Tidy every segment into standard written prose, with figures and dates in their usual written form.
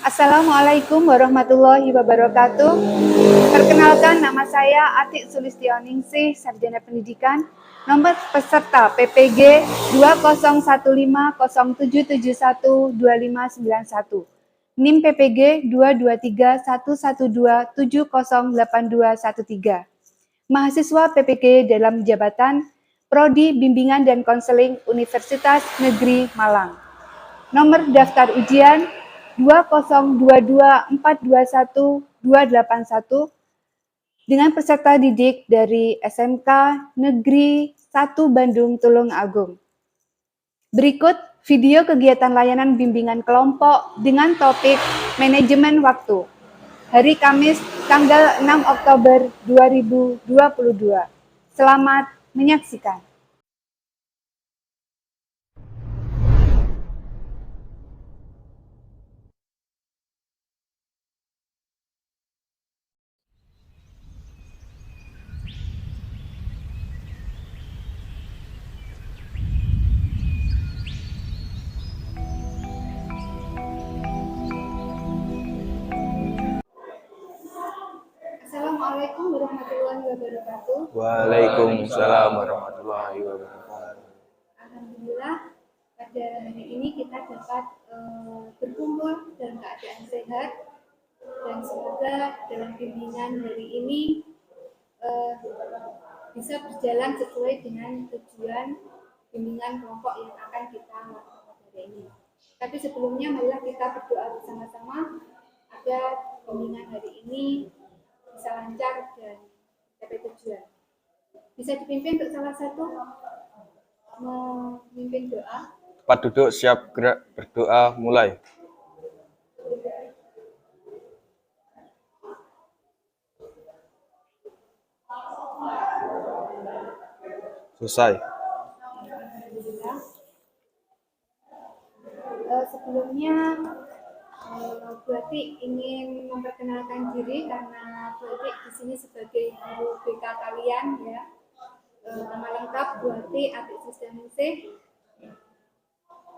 Assalamualaikum warahmatullahi wabarakatuh. Perkenalkan, nama saya Atik Sulistioningsih, Sarjana Pendidikan, nomor peserta PPG 201507712591, NIM PPG 2231127082213, mahasiswa PPG dalam jabatan Prodi Bimbingan dan Konseling Universitas Negeri Malang. Nomor daftar ujian 20224212281 dengan peserta didik dari SMK Negeri 1 Bandung Tulung Agung. Berikut video kegiatan layanan bimbingan kelompok dengan topik manajemen waktu. Hari Kamis, tanggal 6 Oktober 2022. Selamat menyaksikan. Assalamualaikum warahmatullahi wabarakatuh. Waalaikumsalam warahmatullahi wabarakatuh. Alhamdulillah, pada hari ini kita dapat berkumpul dalam keadaan sehat dan semoga dalam bimbingan hari ini bisa berjalan sesuai dengan tujuan bimbingan kelompok yang akan kita lakukan hari ini. Tapi sebelumnya marilah kita berdoa bersama-sama agar bimbingan hari ini bisa lancar dan mencapai tujuan. Bisa dipimpin untuk salah satu memimpin doa. Tempat duduk, siap gerak, berdoa, mulai. Selesai. Sebelumnya Bu Atik ingin memperkenalkan diri karena Bu Atik di sini sebagai guru BK kalian ya. Nama lengkap Bu Atik Sulistioningsih.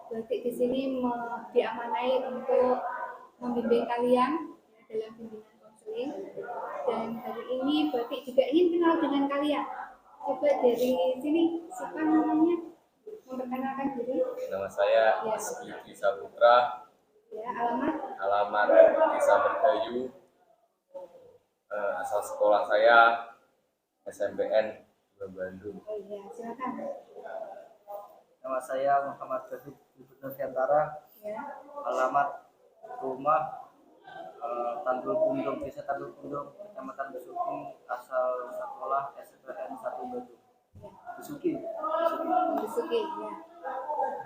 Bu Atik di sini diamanai untuk membimbing kalian dalam bimbingan konseling. Dan hari ini Bu Atik juga ingin kenal dengan kalian. Coba dari sini, siapa namanya? Memperkenalkan diri. Nama saya Rizky Saputra. Ya, alamat Desa Mergayu. Asal sekolah saya SMPN 2 Bandung. Oh iya, silakan. Nama saya Muhammad David Ibnu Fiantara. Ya. Alamat rumah Tandul Pundung, Desa Tandul Pundung, Kecamatan Besuki, asal sekolah SMPN 1 Bandung. Besuki. Ya.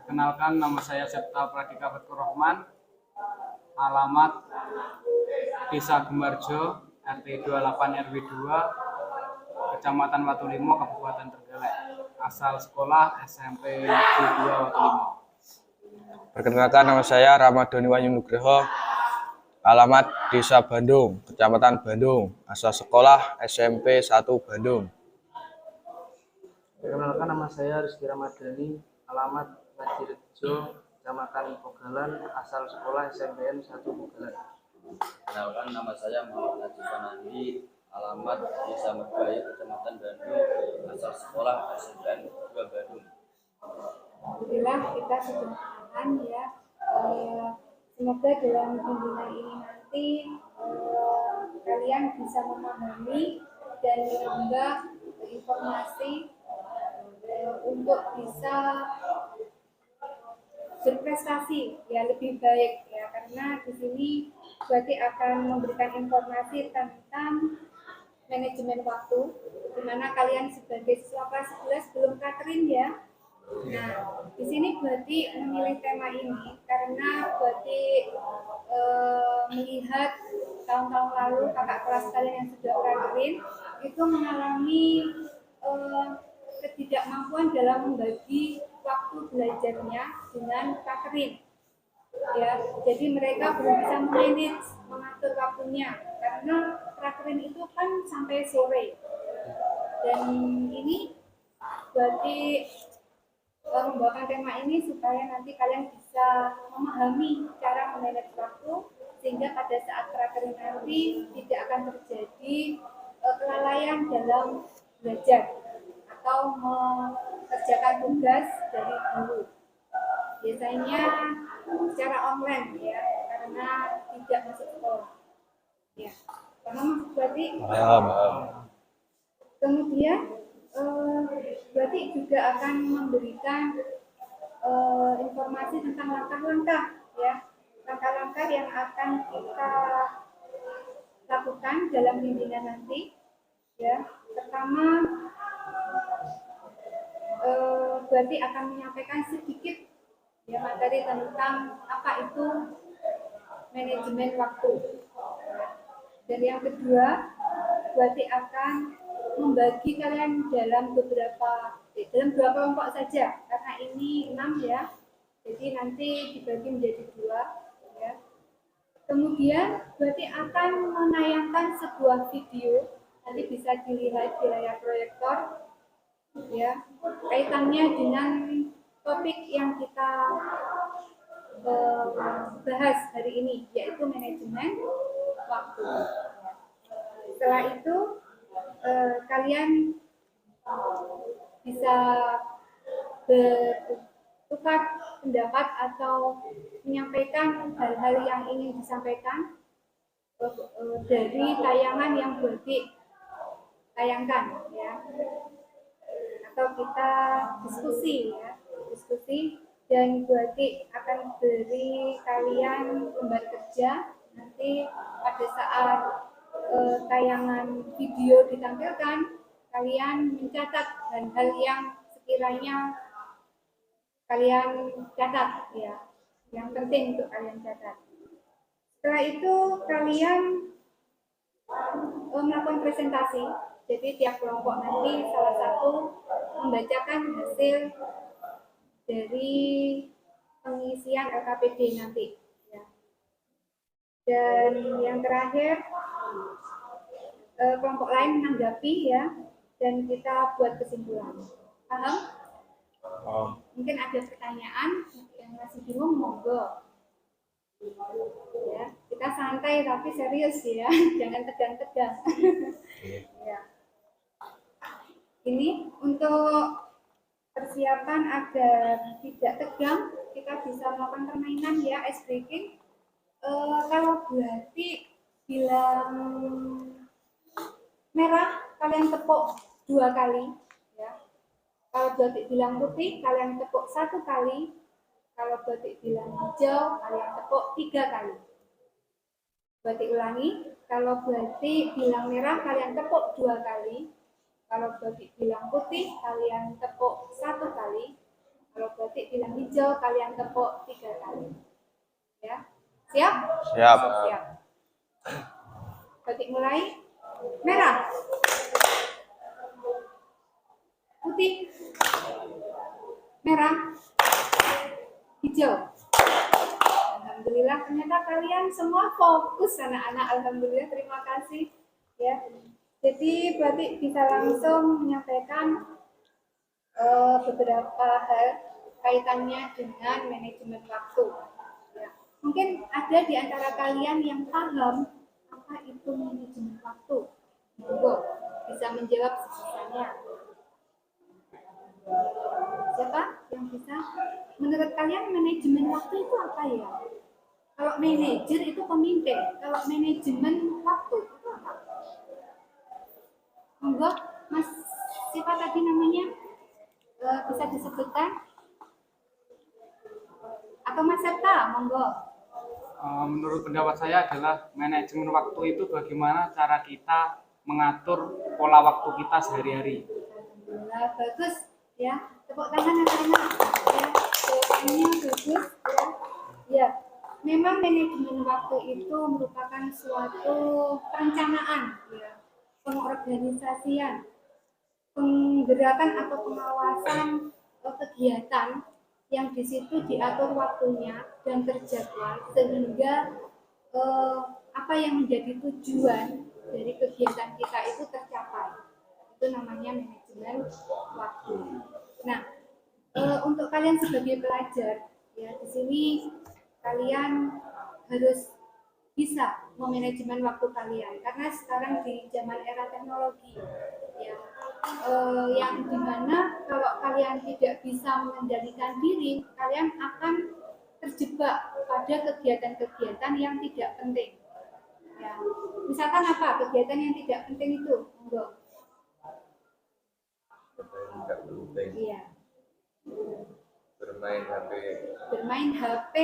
Perkenalkan, nama saya Septa Pradika Fathur Rahman. Alamat Desa Gemarjo, RT 28 RW 2, Kecamatan Watulimo, Kabupaten Trenggalek. Asal sekolah SMP 2 Watulimo. Perkenalkan, nama saya Ramadhani Wahyu Nugroho. Alamat Desa Bandung, Kecamatan Bandung. Asal sekolah SMP 1 Bandung. Perkenalkan, nama saya Rizky Ramadhani. Alamat Ngadirejo, Kecamatan Pogalan, asal sekolah SMPN 1 Pogalan. Kenalkan, nama saya Muhammad Najib Fanandi. Alamat Desa Mergayu, Kecamatan Bandung. Asal sekolah SMPN 2 Bandung. Alhamdulillah kita sudah paham ya. Semoga dalam bimbingan ini nanti kalian bisa memahami dan menambah informasi untuk bisa berprestasi ya lebih baik ya, karena di sini berarti akan memberikan informasi tentang manajemen waktu, di mana kalian sebagai siswa kelas 11 belum Katrin ya. Nah, di sini berarti memilih tema ini karena berarti melihat tahun-tahun lalu kakak kelas kalian yang sudah Katrin itu mengalami ketidakmampuan dalam membagi waktu belajarnya dengan prakerin. Ya, jadi mereka belum bisa manage mengatur waktunya karena prakerin itu kan sampai sore. Dan ini berarti membawakan tema ini supaya nanti kalian bisa memahami cara memanage waktu sehingga pada saat prakerin nanti tidak akan terjadi kelalaian dalam belajar atau mengerjakan tugas dari guru. Biasanya secara online ya, karena tidak masuk sekolah. Ya, paham berarti? Paham. Kemudian berarti juga akan memberikan informasi tentang langkah-langkah ya, langkah-langkah yang akan kita lakukan dalam bimbingan nanti. Ya, pertama berarti akan menyampaikan sedikit ya materi tentang apa itu manajemen waktu. Dan yang kedua, berarti akan membagi kalian dalam dua kelompok saja karena ini 6 ya. Jadi nanti dibagi menjadi 2 ya. Kemudian berarti akan menayangkan sebuah video, nanti bisa dilihat di layar proyektor ya, kaitannya dengan topik yang kita bahas hari ini, yaitu manajemen waktu. Setelah itu kalian bisa bertukar pendapat atau menyampaikan hal-hal yang ingin disampaikan dari tayangan yang berarti tayangkan ya, atau kita diskusi ya, diskusi. Dan berarti akan beri kalian lembar kerja nanti pada saat tayangan video ditampilkan, kalian mencatat hal-hal yang sekiranya kalian catat ya, yang penting untuk kalian catat. Setelah itu kalian melakukan presentasi, jadi tiap kelompok nanti salah satu membacakan hasil dari pengisian LKPD nanti ya. Dan yang terakhir kelompok lain menanggapi ya, dan kita buat kesimpulan. Paham? Mungkin ada pertanyaan yang masih bingung, monggo ya, kita santai tapi serius ya, jangan tegang-tegang. Ya. Ini untuk persiapan agar tidak tegang, kita bisa melakukan permainan ya, ice breaking. Kalau berarti bilang merah, kalian tepuk 2 kali ya. Kalau berarti bilang putih, kalian tepuk 1 kali. Kalau berarti bilang hijau, kalian tepuk 3 kali. Berarti ulangi, kalau berarti bilang merah, kalian tepuk 2 kali. Kalau berarti bilang putih, kalian tepuk 1 kali. Kalau berarti bilang hijau, kalian tepuk 3 kali. Ya, siap? Siap. Siap. Berarti mulai. Merah, putih, merah, hijau. Alhamdulillah, ternyata kalian semua fokus anak-anak. Alhamdulillah, terima kasih ya. Jadi berarti bisa langsung menyampaikan beberapa hal kaitannya dengan manajemen waktu. Ya. Mungkin ada di antara kalian yang paham apa itu manajemen waktu. Monggo bisa menjawab sisanya. Siapa yang bisa? Menurut kalian manajemen waktu itu apa ya? Kalau manajer itu pemimpin, kalau manajemen waktu itu apa? Monggo, Mas, siapa tadi namanya? Bisa disebutkan? Atau Mas Septa, monggo. Menurut pendapat saya adalah manajemen waktu itu bagaimana cara kita mengatur pola waktu kita sehari-hari. Alhamdulillah, bagus ya. Tepuk tangan anak-anak ya. Jawabannya bagus ya. Ya, memang manajemen waktu itu merupakan suatu perencanaan ya, pengorganisasian, penggerakan atau pengawasan kegiatan yang di situ diatur waktunya dan terjadwal sehingga apa yang menjadi tujuan dari kegiatan kita itu tercapai. Itu namanya manajemen waktu. Nah, untuk kalian sebagai pelajar, ya di sini kalian harus bisa memanajemen waktu kalian karena sekarang di zaman era teknologi, ya, yang dimana kalau kalian tidak bisa mengendalikan diri, kalian akan terjebak pada kegiatan-kegiatan yang tidak penting. Ya, misalkan apa kegiatan yang tidak penting itu, enggak? Tidak penting. Iya. Bermain HP. Bermain HP,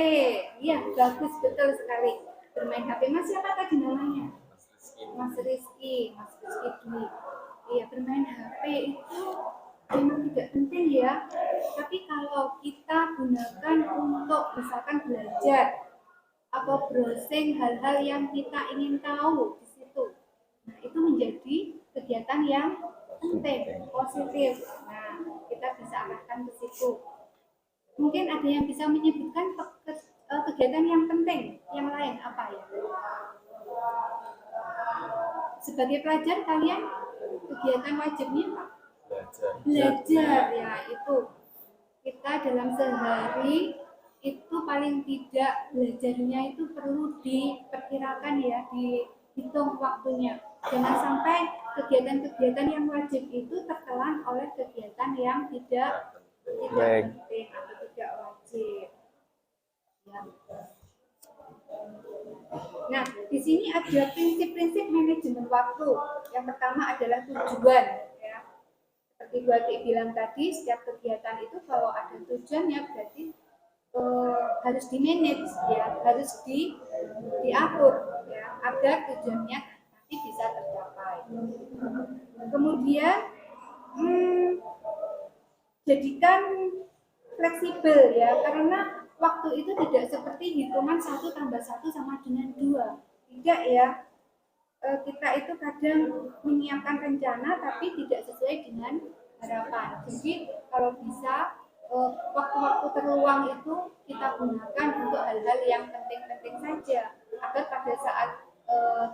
iya bagus betul sekali. Bermain HP, Mas siapa tadi namanya? Mas Rizky Dwi. Iya, bermain HP itu memang tidak penting ya. Tapi kalau kita gunakan untuk misalkan belajar atau browsing hal-hal yang kita ingin tahu di situ, nah itu menjadi kegiatan yang penting, positif. Nah, kita bisa arahkan ke situ. Mungkin ada yang bisa menyebutkan kegiatan yang penting, yang lain apa ya? Sebagai pelajar kalian kegiatan wajibnya apa? Belajar ya, itu kita dalam sehari itu paling tidak belajarnya itu perlu diperkirakan ya, dihitung waktunya. Jangan sampai kegiatan-kegiatan yang wajib itu tertelan oleh kegiatan yang tidak penting atau tidak wajib. Ya. Nah, di sini ada prinsip-prinsip manajemen waktu. Yang pertama adalah tujuan. Ya. Seperti Bu Ati bilang tadi, setiap kegiatan itu kalau ada tujuannya berarti harus di-manage, ya, harus diatur, ya, agar tujuannya nanti bisa tercapai. Kemudian jadikan fleksibel ya, karena waktu itu tidak seperti hitungan 1 tambah 1 sama dengan 2. Tidak ya, kita itu kadang menyiapkan rencana tapi tidak sesuai dengan harapan. Jadi kalau bisa waktu-waktu terluang itu kita gunakan untuk hal-hal yang penting-penting saja, agar pada saat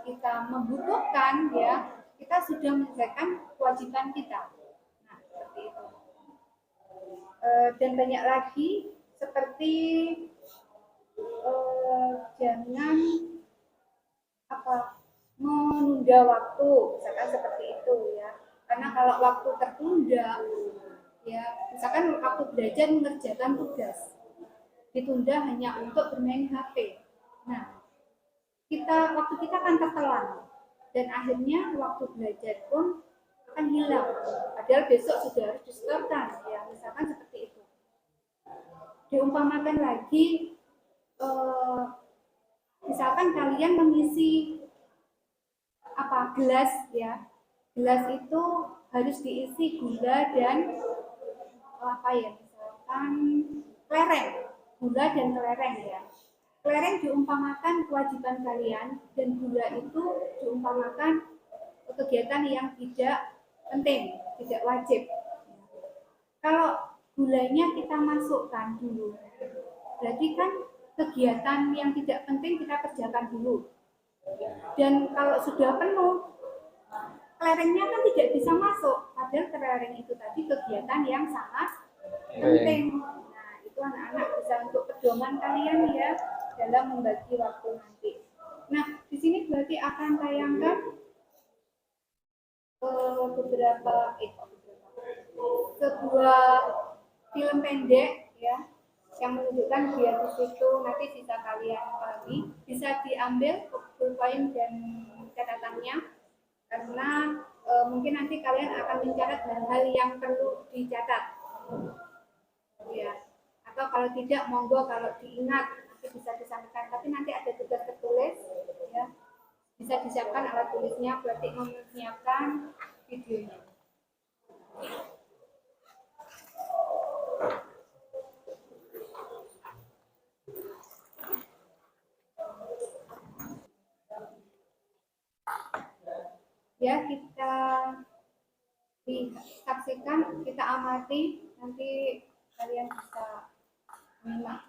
kita membutuhkan ya, kita sudah menyelesaikan kewajiban kita. Nah, seperti itu. Dan banyak lagi seperti jangan menunda waktu, misalkan seperti itu ya. Karena kalau waktu tertunda, ya, misalkan waktu belajar mengerjakan tugas ditunda hanya untuk bermain HP. Nah, waktu kita akan tertelan dan akhirnya waktu belajar pun akan hilang. Padahal besok sudah harus disetorkan, ya, misalkan seperti itu. Diumpamakan lagi, misalkan kalian mengisi gelas ya, gelas itu harus diisi gula dan misalkan kelereng, gula dan kelereng ya. Kelereng diumpamakan kewajiban kalian dan gula itu diumpamakan kegiatan yang tidak penting, tidak wajib. Kalau gulanya kita masukkan dulu, berarti kan kegiatan yang tidak penting kita kerjakan dulu. Dan kalau sudah penuh, kelerengnya kan tidak bisa masuk. Padahal kelereng itu tadi kegiatan yang sangat penting. Nah, itu anak-anak bisa untuk pedoman kalian ya dalam membagi waktu nanti. Nah, di sini berarti akan tayangkan sebuah film pendek ya, yang menunjukkan dia di situ. Nanti bisa kalian pahami, bisa diambil pulpen dan catatannya, karena mungkin nanti kalian akan mencatat hal-hal yang perlu dicatat ya, atau kalau tidak monggo kalau diingat nanti bisa disampaikan, tapi nanti ada tugas tertulis ya, bisa disiapkan alat tulisnya, berarti menyiapkan videonya. Ya, kita lihat saksikan, kita amati, nanti kalian bisa menyimak.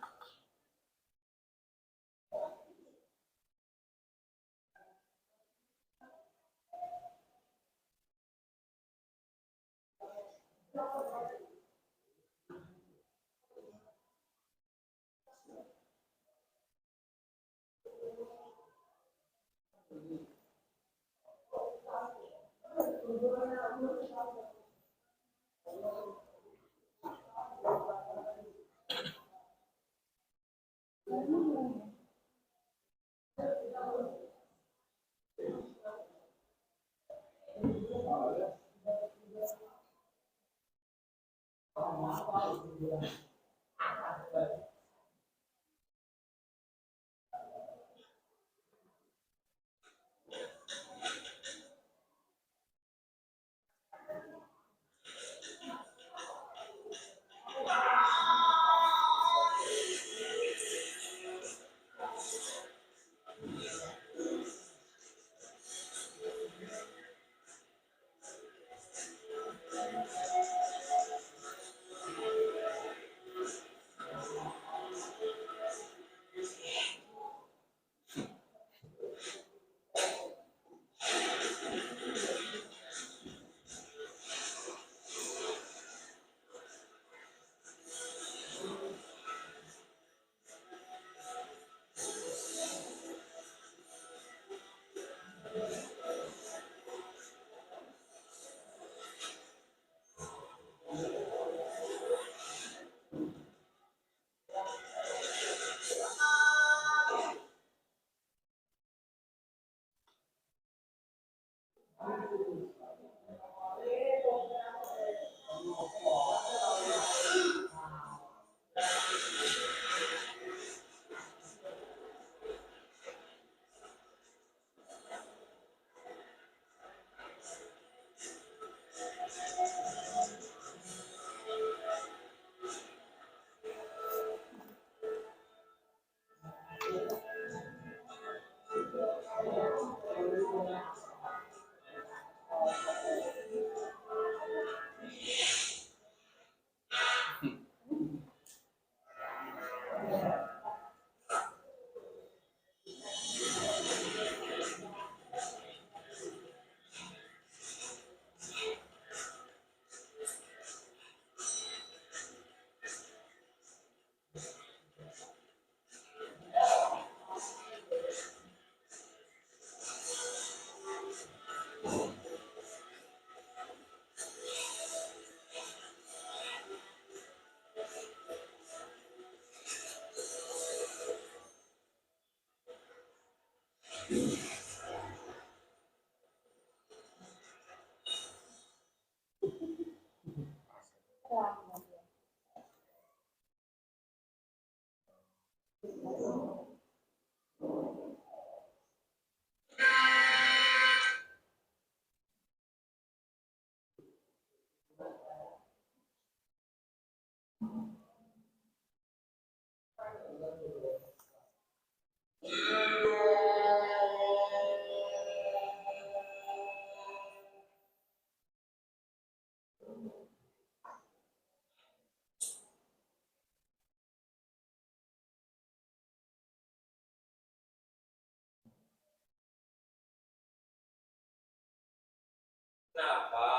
Kenapa?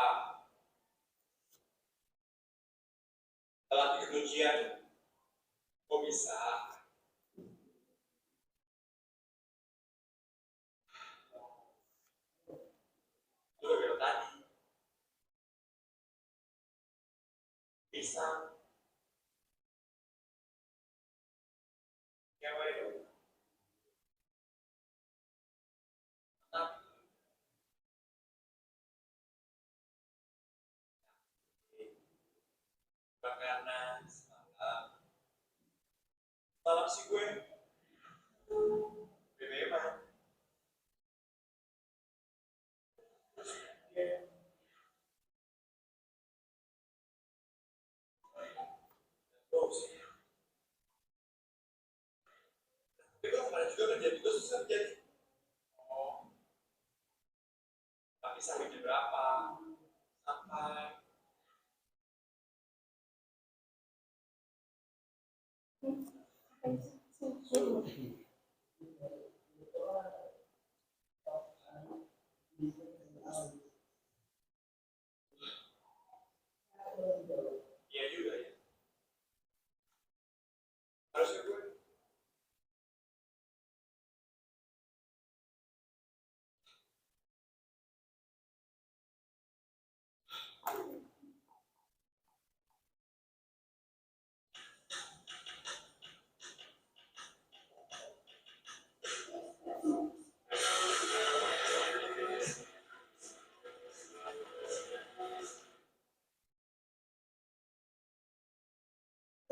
Setelah bikin ujian, kok bisa? Lu udah bilang tadi, bisa. Yang mana itu? Makanan semalam, semalam sih gue BBM-an. Oh sih. Tapi kan kemarin juga kerja juga susah jadi. Oh, tapi sampai jam berapa? Sampai Iya juga ya. Harusnya gue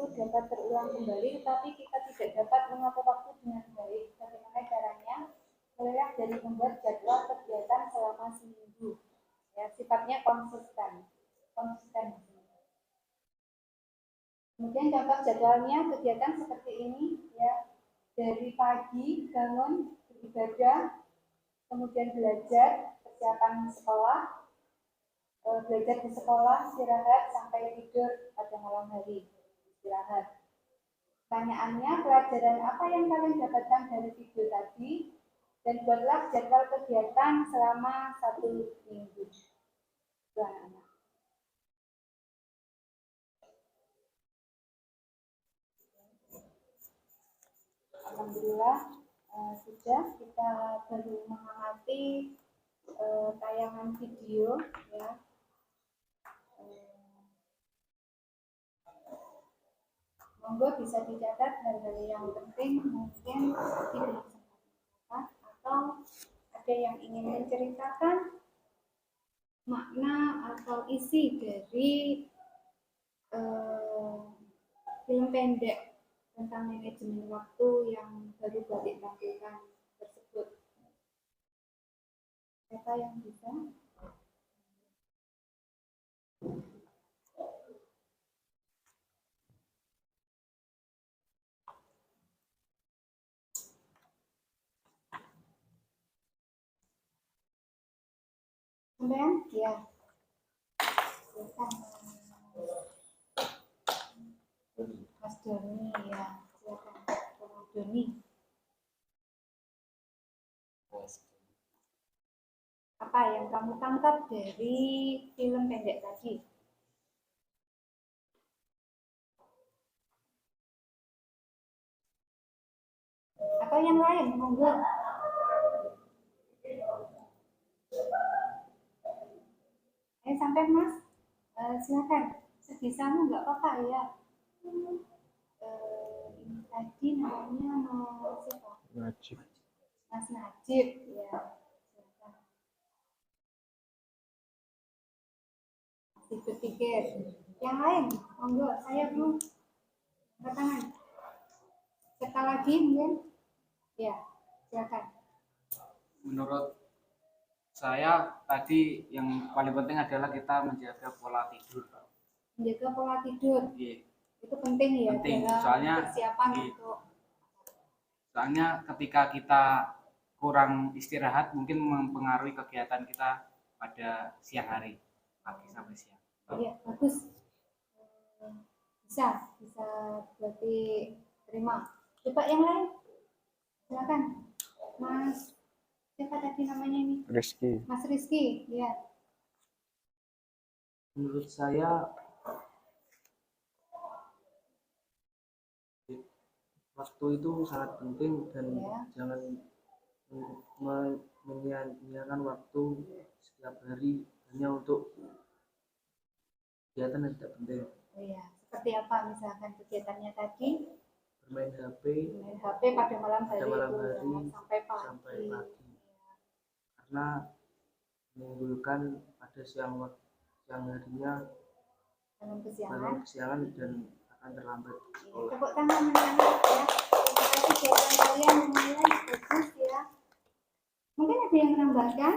itu dapat terulang kembali, tetapi kita tidak dapat mengatur waktu dengan baik. Bagaimana caranya? Mulailah dari membuat jadwal kegiatan selama seminggu. Ya, sifatnya konsisten. Kemudian contoh jadwalnya kegiatan seperti ini, ya. Dari pagi bangun beribadah, kemudian belajar, persiapan sekolah, belajar di sekolah, istirahat sampai tidur pada malam hari, istirahat. Pertanyaannya, pelajaran apa yang kalian dapatkan dari video tadi? Dan buatlah jadwal kegiatan selama 1 minggu. Itu anak-anak. Alhamdulillah sudah kita baru mengamati tayangan video, ya. Monggo bisa dicatat hal-hal yang penting mungkin tadi belum sempat atau ada yang ingin menceritakan makna atau isi dari film pendek tentang manajemen waktu yang baru Batik tampilkan tersebut. Siapa yang bisa? Sampean? Ya. Silakan. Mas Doni, ya. Silakan. Mas Doni. Apa yang kamu tangkap dari film pendek tadi? Atau yang lain, monggo. Sampai Mas, silakan. Sebisamu nggak apa-apa ya. Ini tadi namanya Mas siapa? Najib. Mas Najib, ya. Silakan. Masih berpikir. Yang lain, monggo. Saya dulu. Angkat tangan. Serta lagi mungkin. Ya, silakan. Menurut saya tadi yang paling penting adalah kita menjaga pola tidur. Menjaga pola tidur. Iya. Itu penting ya. Penting, dalam soalnya persiapan iya. untuk. Soalnya ketika kita kurang istirahat mungkin mempengaruhi kegiatan kita pada siang hari, pagi sampai siang. Iya, bagus. Bisa berarti terima. Coba yang lain. Silakan. Mas, siapa tadi namanya ini? Rizky. Mas Rizky, ya. Menurut saya waktu itu sangat penting dan Ya. jangan menyia-nyiakan waktu setiap hari hanya untuk kegiatan yang tidak penting. Oh ya, seperti apa misalkan kegiatannya tadi? Bermain HP Main HP pada malam hari, pada malam itu, hari ya, sampai pagi. karena menimbulkan pada siang harinya Dalam bangun kesiangan. kesiangan dan akan terlambat Ya, sekolah. tepuk tangan anak-anak ya. Terima kasih jawaban kalian lumayan bagus ya. Mungkin ada yang menambahkan?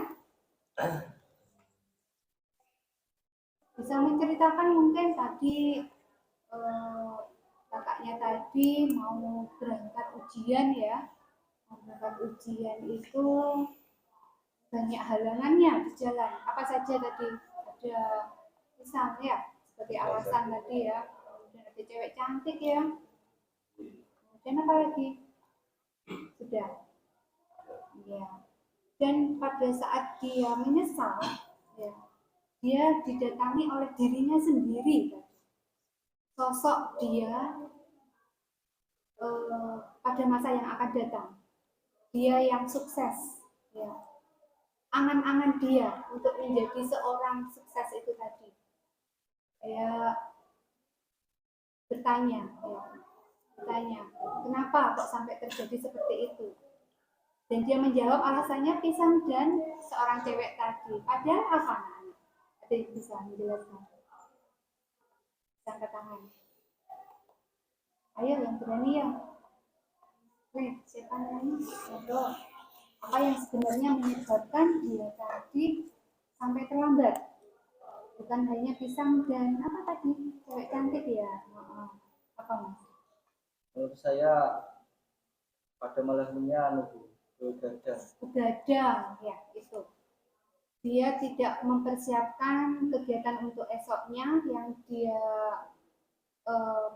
Bisa menceritakan mungkin tadi kakaknya tadi mau berangkat ujian ya. Mau berangkat ujian itu banyak halangannya di jalan. Apa saja tadi? Ada misalnya seperti alasan tadi ya. Kemudian ada cewek cantik ya. Dan apa lagi? Sudah. Ya. Dan pada saat dia menyesal, ya, dia didatangi oleh dirinya sendiri. Sosok dia pada masa yang akan datang. Dia yang sukses, ya. Angan-angan dia untuk menjadi seorang sukses itu tadi. Saya bertanya, kenapa kok sampai terjadi seperti itu? Dan dia menjawab alasannya pisang dan seorang cewek tadi. Padahal apa? Ada yang bisa menjelaskan? Bisa angkat tangan. Ayo yang berani ya. Siapa namanya? Apa yang sebenarnya menyebabkan dia tadi sampai terlambat? Bukan hanya pisang dan apa tadi? Cewek cantik ya. Apa mas? Menurut saya pada malamnya Begadang, ya itu. Dia tidak mempersiapkan kegiatan untuk esoknya, yang dia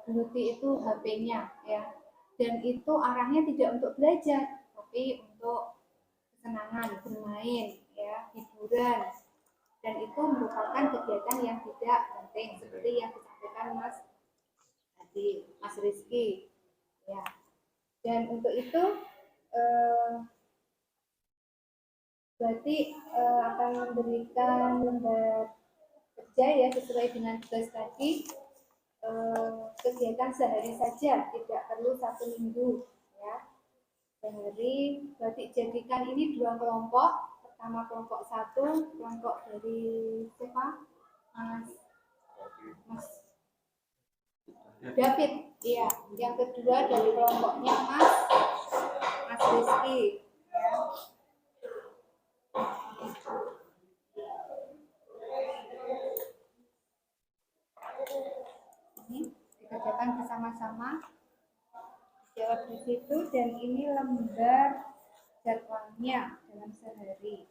geluti itu HP-nya, ya. Dan itu arahnya tidak untuk belajar, tapi untuk kesenangan, bermain, ya, hiburan. Dan itu merupakan kegiatan yang tidak penting, seperti yang disampaikan Mas tadi, Mas Rizky, ya. Dan untuk itu berarti akan memberikan lembar kerja ya sesuai dengan tugas tadi, kegiatan sehari saja, tidak perlu 1 minggu ya. Sehari, berarti jadikan ini 2 kelompok. Pertama kelompok 1, kelompok dari siapa? Mas David, iya. Yang kedua dari kelompoknya Mas Rizky, ya. Ini dikerjakan bersama-sama, jawab di situ, dan ini lembar jadwalnya dalam sehari.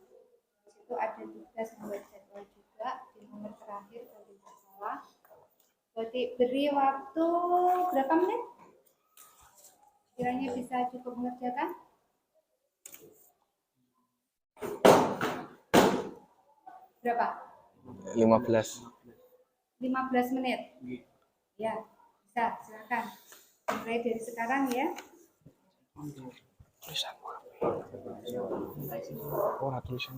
Di situ ada tugas membuat jadwal juga di nomor terakhir kalau tidak salah. Berarti beri waktu berapa menit? Kiranya bisa cukup mengerjakan? Berapa? 15. 15 menit. Ya, bisa, silakan. Mulai dari sekarang ya. Tulisan apa? Tulisan.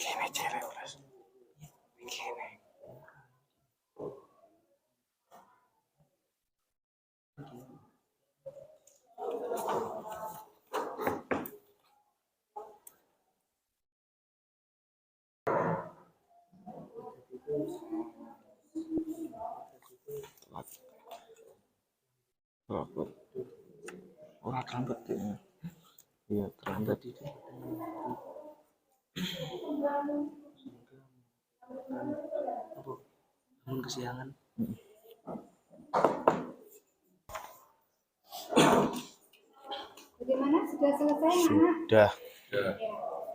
Kene cewek ulas. Kene. Orang terlambat ya. Iya, terlambat itu. namun kesiangan. Bagaimana? Sudah selesai, anak? Sudah. Ya.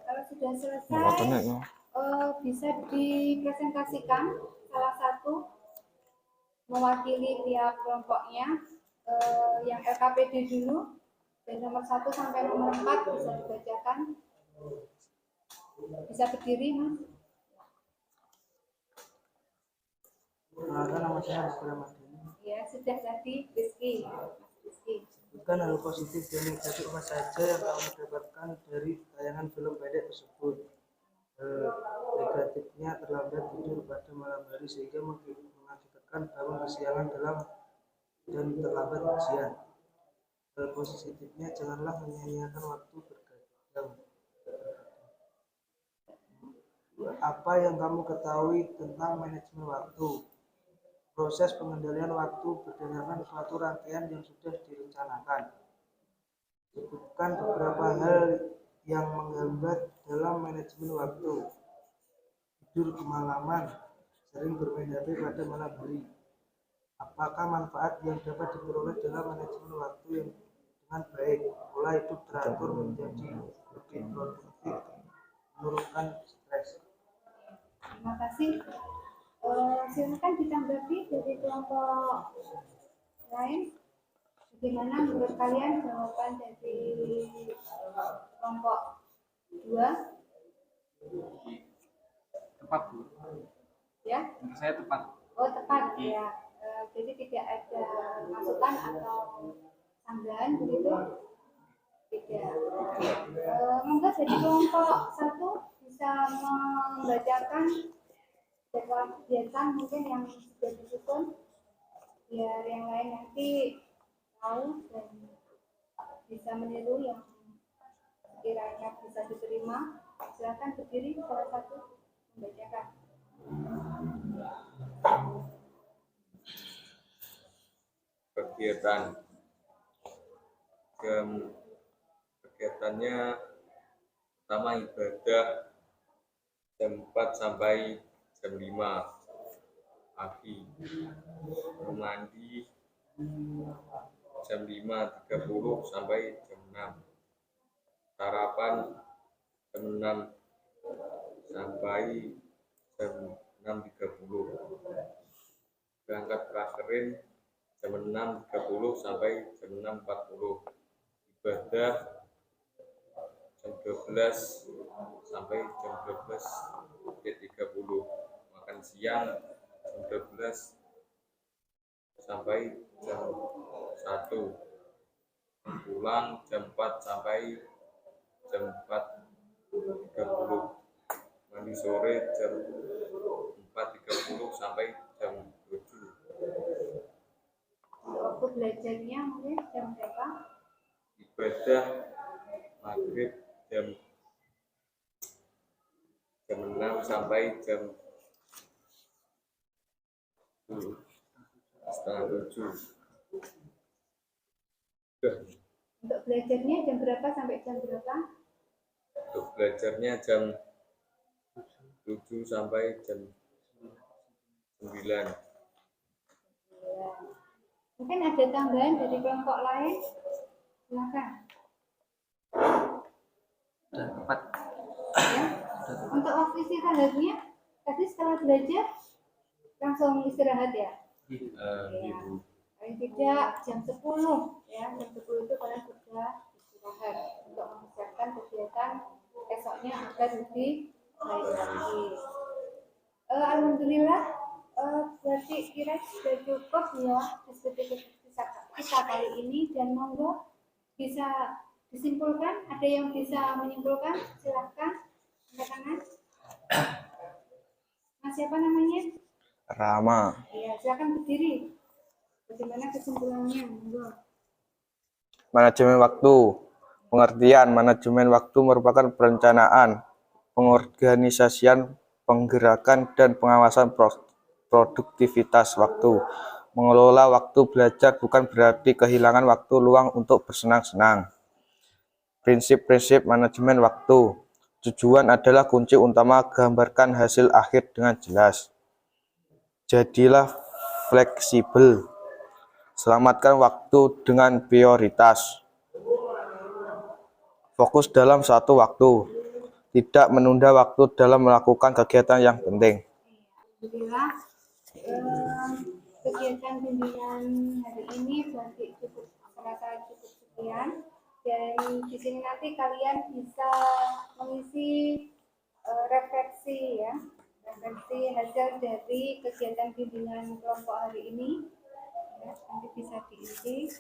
Kalau sudah selesai, Motornya ya. bisa dipresentasikan salah satu mewakili tiap kelompoknya, yang LKPD dulu, dari nomor 1 sampai nomor 4 bisa dibacakan. Bisa berdiri, Mas. Perkenalkan, nama saya Rizky Madini. Ya, sudah tadi Rizky. Mas Rizky. Sebutkan hal positif dan negatif apa saja yang kamu dapatkan dari tayangan film pendek tersebut. Negatifnya terlambat tidur pada malam hari sehingga mengakibatkan bangun kesiangan dalam dan terlambat ujian. Positifnya janganlah menyia-nyiakan waktu bergadang. Apa yang kamu ketahui tentang manajemen waktu? Proses pengendalian waktu berdasarkan suatu rangkaian yang sudah direncanakan. Sebutkan beberapa hal yang menghambat dalam manajemen waktu. Tidur kemalaman, sering bermain HP pada malam hari. Apakah manfaat yang dapat diperoleh dalam manajemen waktu yang dengan baik? Pola hidup teratur menjadi lebih produktif, menurunkan stres. Terima kasih. Silakan ditanggapi dari kelompok lain. Bagaimana menurut kalian jawaban dari kelompok 2? Tepat, Bu. Ya? Menurut saya tepat. Oh, tepat ya. Jadi tidak ada masukan atau tambahan begitu? Tidak. Monggo dari kelompok 1 bisa membacakan jadwal kegiatan mungkin yang sudah disusun biar yang lain nanti tahu dan bisa meniru yang kiranya bisa diterima. Silakan berdiri salah satu membacakan. Kegiatan kegiatannya pertama ibadah jam 4 sampai jam 5 pagi, mandi jam 5.30 sampai jam 6, sarapan jam 6 sampai jam 6.30, berangkat prakerin jam 6.30 sampai jam 6.40, ibadah jam 12 sampai jam 12.30, makan siang jam 12 sampai jam 1, pulang jam 4 sampai jam 4.30, mandi sore jam 4.30 sampai jam 7. Waktu belajarnya mungkin jam berapa? Ibadah maghrib jam 6 sampai jam 6:30. Untuk belajarnya jam berapa sampai jam berapa? Untuk belajarnya jam 7 sampai jam 9. Mungkin ada tambahan dari kelompok lain? Silakan. Tepat. Ya. Untuk waktu istirahatnya, tadi setelah belajar langsung istirahat ya? Ibu. Paling tidak jam 10 ya, jam 10 itu kalian sudah istirahat untuk mempersiapkan kegiatan esoknya agar lebih baik lagi. Alhamdulillah, berarti kira sudah cukup ya diskusi kita kali ini, dan monggo bisa disimpulkan. Ada yang bisa menyimpulkan? Silahkan angkat tangan. Mas siapa namanya? Rama. Ya, silakan berdiri. Bagaimana kesimpulannya? Monggo. Manajemen waktu. Pengertian manajemen waktu merupakan perencanaan, pengorganisasian, penggerakan, dan pengawasan produktivitas waktu. Mengelola waktu belajar bukan berarti kehilangan waktu luang untuk bersenang-senang. Prinsip-prinsip manajemen waktu. Tujuan adalah kunci utama, gambarkan hasil akhir dengan jelas. Jadilah fleksibel. Selamatkan waktu dengan prioritas. Fokus dalam satu waktu. Tidak menunda waktu dalam melakukan kegiatan yang penting. Alhamdulillah, kegiatan bimbingan hari ini berarti cukup sekian, dan di sini nanti kalian bisa mengisi refleksi ya, refleksi hasil dari kegiatan bimbingan kelompok hari ini ya, nanti bisa diisi.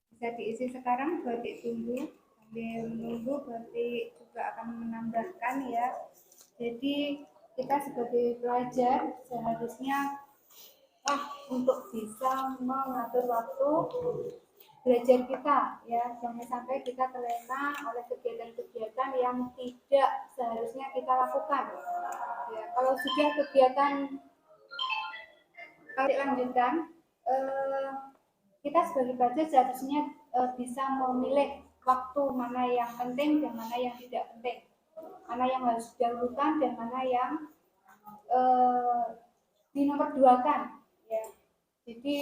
Bisa diisi sekarang, berarti tunggu sambil menunggu, berarti juga akan menambahkan ya. Jadi kita sebagai pelajar seharusnya untuk bisa mengatur waktu belajar kita ya, jangan sampai kita terlena oleh kegiatan-kegiatan yang tidak seharusnya kita lakukan ya. Kalau sudah kegiatan kali lanjutkan, kita sebagai pelajar seharusnya bisa memilih waktu mana yang penting dan mana yang tidak penting, mana yang harus didahulukan dan mana yang dinomorduakan ya. Jadi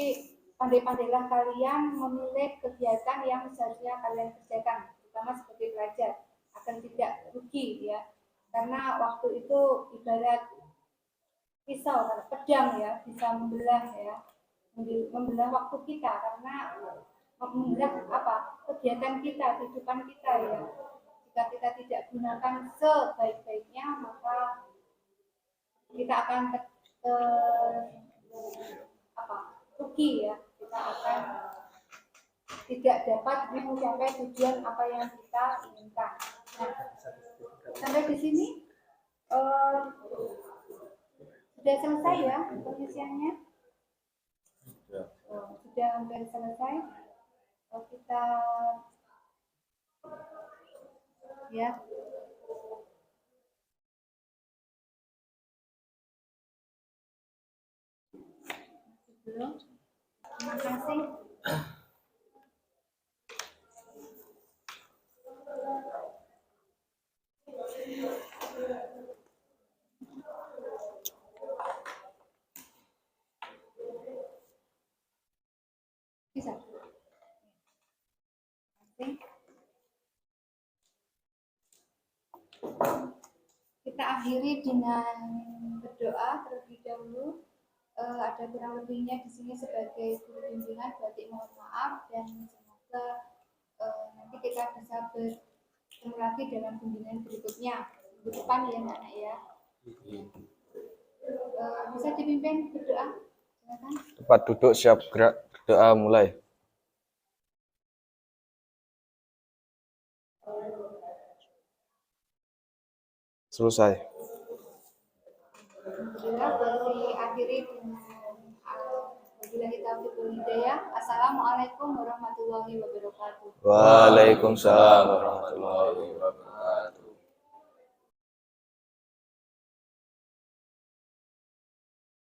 pandai-pandailah kalian memilih kegiatan yang seharusnya kalian kerjakan, terutama sebagai pelajar agar tidak rugi ya, karena waktu itu ibarat pisau atau pedang ya, bisa membelah ya, membelah waktu kita, karena membelah kegiatan kita, kehidupan kita ya. Jika kita tidak gunakan sebaik-baiknya, maka kita akan rugi ya, kita akan tidak dapat mencapai tujuan apa yang kita inginkan. Nah, sampai di sini sudah selesai ya pengisiannya. Sudah hampir selesai. Kita ya. Belum. Terima kasih. Bisa. Kita akhiri dengan berdoa terlebih dahulu. Ada kurang lebihnya di sini sebagai guru bimbingan, berarti mohon maaf, dan semoga nanti kita bisa bertemu lagi dalam bimbingan berikutnya minggu depan ya anak ya. Bisa dipimpin berdoa, silakan. Tempat duduk siap gerak, berdoa mulai. Selesai. Alhamdulillah, berarti akhiri dengan wabillahi taufiq wal hidayah. Assalamualaikum warahmatullahi wabarakatuh. Waalaikumsalam warahmatullahi wabarakatuh.